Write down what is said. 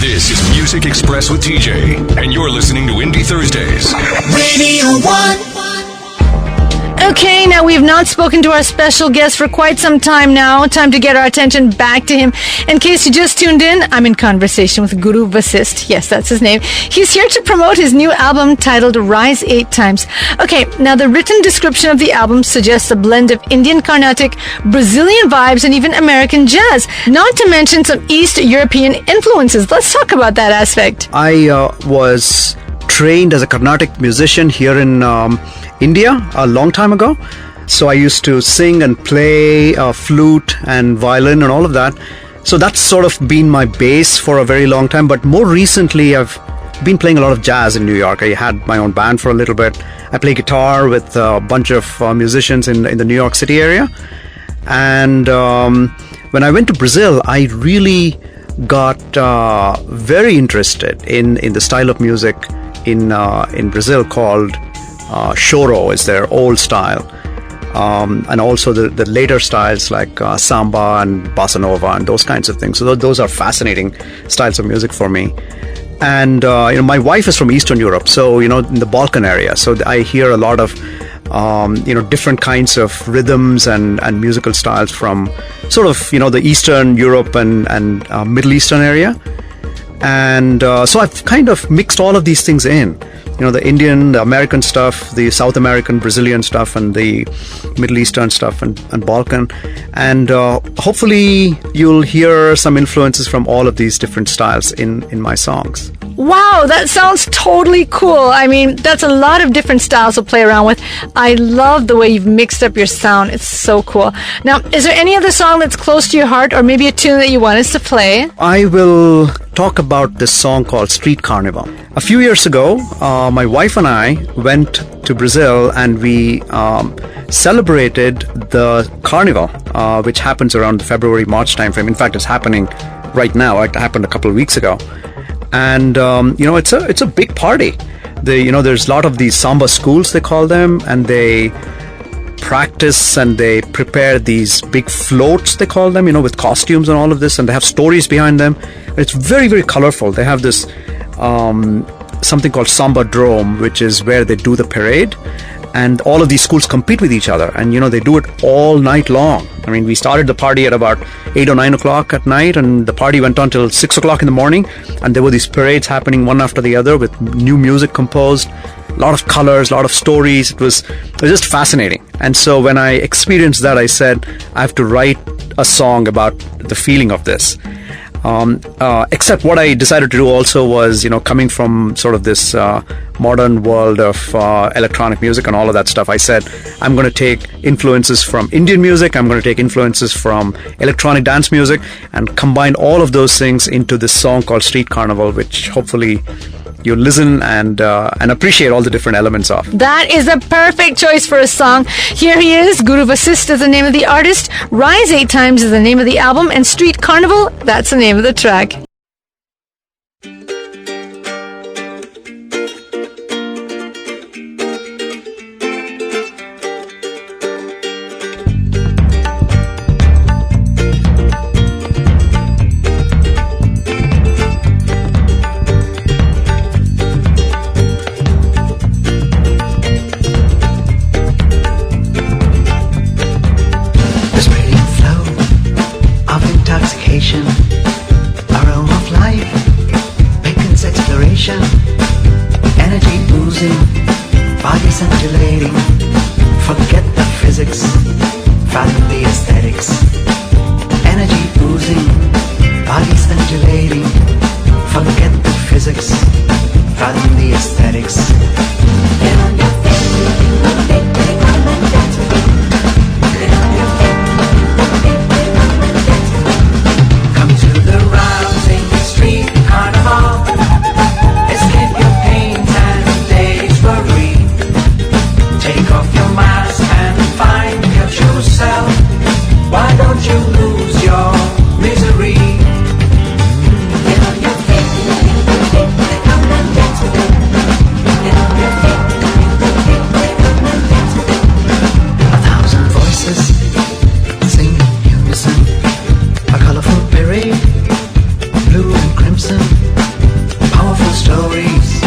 This is Music Express with Teejay, and you're listening to Indie Thursdays. Radio 1. Okay, now we've not spoken to our special guest for quite some time now. Time to get our attention back to him. In case you just tuned in, I'm in conversation with Guru Vasist. Yes, that's his name. He's here to promote his new album titled Rise 8 Times. Okay, now the written description of the album suggests a blend of Indian Carnatic, Brazilian vibes, and even American jazz. Not to mention some East European influences. Let's talk about that aspect. I was trained as a Carnatic musician here in India a long time ago. So I used to sing and play flute and violin and all of that. So that's sort of been my base for a very long time. But more recently, I've been playing a lot of jazz in New York. I had my own band for a little bit. I play guitar with a bunch of musicians in the New York City area. And when I went to Brazil, I really got very interested in the style of music in Brazil called choro is their old style, and also the later styles like samba and bossa nova and those kinds of things. So those are fascinating styles of music for me. And my wife is from Eastern Europe, so in the Balkan area. So I hear a lot of different kinds of rhythms and musical styles from sort of the Eastern Europe and Middle Eastern area. And so I've kind of mixed all of these things in. The Indian, the American stuff, the South American, Brazilian stuff, and the Middle Eastern stuff and Balkan. And hopefully you'll hear some influences from all of these different styles in my songs. Wow, that sounds totally cool. I mean, that's a lot of different styles to play around with. I love the way you've mixed up your sound. It's so cool. Now, is there any other song that's close to your heart or maybe a tune that you want us to play? I will talk about this song called Street Carnival. A few years ago, my wife and I went to Brazil and we celebrated the Carnival, which happens around the February-March timeframe. In fact, it's happening right now. It happened a couple of weeks ago. And it's a big party. There's a lot of these samba schools, they call them, and they practice and they prepare these big floats, they call them, with costumes and all of this, and they have stories behind them. It's very, very colorful. They have this something called Samba Drome, which is where they do the parade, and all of these schools compete with each other, and they do it all night long. I mean, we started the party at about 8 or 9 o'clock at night, and the party went on till 6 o'clock in the morning, and there were these parades happening one after the other with new music composed, a lot of colors, a lot of stories. It was just fascinating. And so when I experienced that, I said, I have to write a song about the feeling of this. Except what I decided to do also was, coming from sort of this modern world of electronic music and all of that stuff, I said, I'm going to take influences from Indian music, I'm going to take influences from electronic dance music, and combine all of those things into this song called Street Carnival, which hopefully you listen and appreciate all the different elements of. That is a perfect choice for a song. Here he is. Guru Vasist is the name of the artist. Rise 8 Times is the name of the album. And Street Carnival, that's the name of the track. Aroma of life, vacant exploration, energy oozing, bodies undulating. Forget the physics, fathom the aesthetics. Energy oozing, bodies undulating. Forget the physics, fathom the aesthetics. Get on your feet, come and dance with me. Get on your feet. Street Carnival, escape your pains and days worry. Take off your mask and find your true self. Why don't you lose your misery? Get on your feet, come and dance with me. Get on your feet, come and dance with me. 1,000 voices sing in unison, a colorful parade. Blue and crimson, stories.